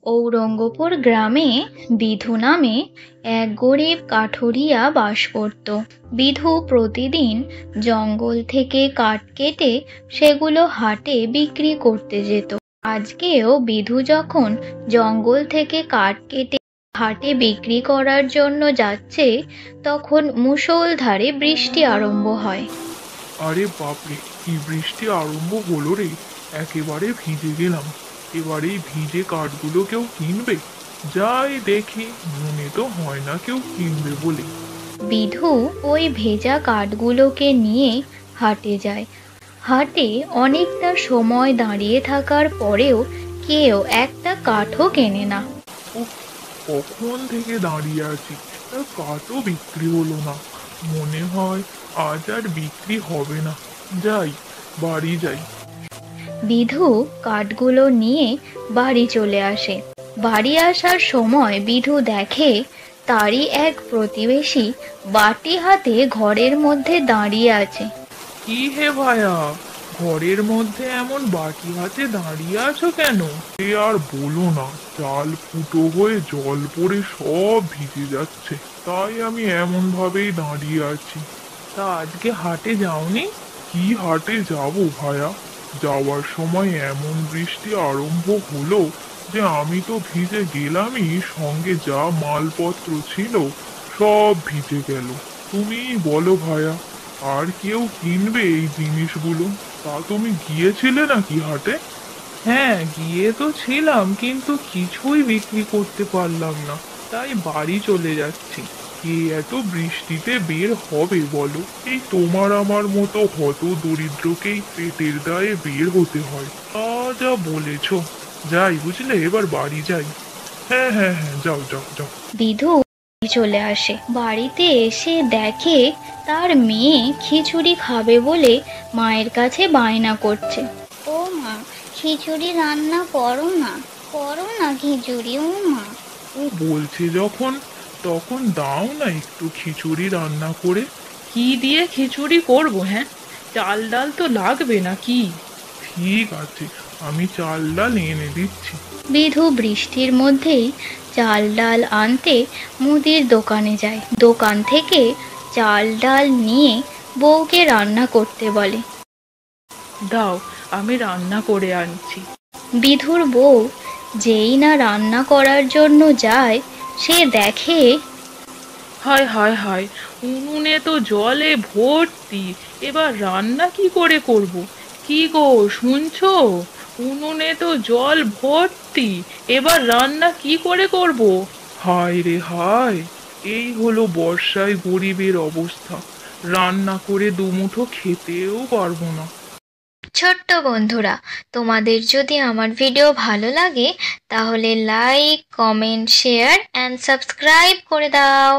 ঔরঙ্গপুর গ্রামে বিধু নামে এক গরিব কাঠুরিয়া বাস করত। বিধু প্রতিদিন জঙ্গল থেকে কাঠ কেটে সেগুলো হাটে বিক্রি করতে যেত। আজকেও বিধু যখন জঙ্গল থেকে কাঠ কেটে হাটে বিক্রি করার জন্য যাচ্ছে, তখন মুষলধারে বৃষ্টি আরম্ভ হয়। আরে বাপরে, কি বৃষ্টি আরম্ভ হলো রে! একেবারে ভিজে গেলাম। এবার এই ভিজে কাঠগুলো কেউ কিনবে? যাই দেখি, মনে তো হয় না কেউ কিনবে বলে। বিধু ওই ভেজা কাঠগুলোকে নিয়ে হাটে যায়। হাটে অনেকটা সময় দাঁড়িয়ে থাকার পরেও কেউ একটা কাঠও কেনে না। উফ, কখন থেকে দাঁড়িয়ে আছি, তার কাঠও বিক্রি হলো না। মনে হয় আজ আর বিক্রি হবে না। যাই, বাড়ি যাই। বিধু কাঠগুলো নিয়ে বাড়ি চলে আসে। বাড়ি আসার সময় বিধু দেখে তারই এক প্রতিবেশী বাটি হাতে ঘরের মধ্যে দাঁড়িয়ে আছে। কি হে ভায়া, ঘরের মধ্যে এমন বাটি হাতে দাঁড়িয়ে আছো কেন? এ আর বলো না, চাল ফুটো হয়ে জল পড়ে সব ভিজে যাচ্ছে, তাই আমি এমন ভাবেই দাঁড়িয়ে আছি। তা আজকে হাটে যাওনি? কি হাটে যাব ভায়া, যাওয়ার সময় এমন বৃষ্টি আরম্ভ হলো যে আমি তো ভিজে গেলামই, সঙ্গে যা মালপত্র ছিল সব ভিজে গেল। তুমি বলো ভায়া, আর কেউ কিনবে এই জিনিসগুলো? তা তুমি গিয়েছিলে নাকি হাটে? হ্যাঁ, গিয়ে তো ছিলাম, কিন্তু কিছুই বিক্রি করতে পারলাম না, তাই বাড়ি চলে যাচ্ছি। কে এত বৃষ্টিতে বের হবে বলো? এই তোমার আমার মতো হত দরিদ্রকেই পেটের দায়ে বের হতে হয়। যা বলেছ, যাই বুঝলে, এবার বাড়ি যাই। হ্যাঁ হ্যাঁ হ্যাঁ, যাও যাও যাও। বিধু চলে আসে। বাড়িতে এসে দেখে তার মেয়ে খিচুড়ি খাবে বলে মায়ের কাছে বায়না করছে। ও মা, খিচুড়ি রান্না করো না, করো না খিচুড়ি। ও মা, ও বলছে যখন, তখন দাও না একটু খিচুড়ি রান্না করে। কি দিয়ে খিচুড়ি করব? হ্যাঁ, চাল ডাল তো লাগবে নাকি? ঠিক আছে, আমি চাল ডাল এনে দিচ্ছি। বিধু বৃষ্টির মধ্যেই চাল ডাল আনতে মুদির দোকানে যায়। দোকান থেকে চাল ডাল নিয়ে বউকে রান্না করতে বলে। দাও, আমি রান্না করে আনছি। বিধুর বউ যেই না রান্না করার জন্য যায়, সে দেখে হায় হায় হায়, উনুনে তো জলে ভর্তি, এবার রান্না কি করে করব? কি গো, শুনছো? উনুনে তো জল ভর্তি, এবার রান্না কি করে করব? হায় রে হায়, এই হলো বর্ষায় গরিবের অবস্থা, রান্না করে দুমুঠো খেতেও পারবো না। ছোট্ট বন্ধুরা, তোমাদের যদি আমার ভিডিও ভালো লাগে তাহলে like, comment, share and subscribe করে দাও।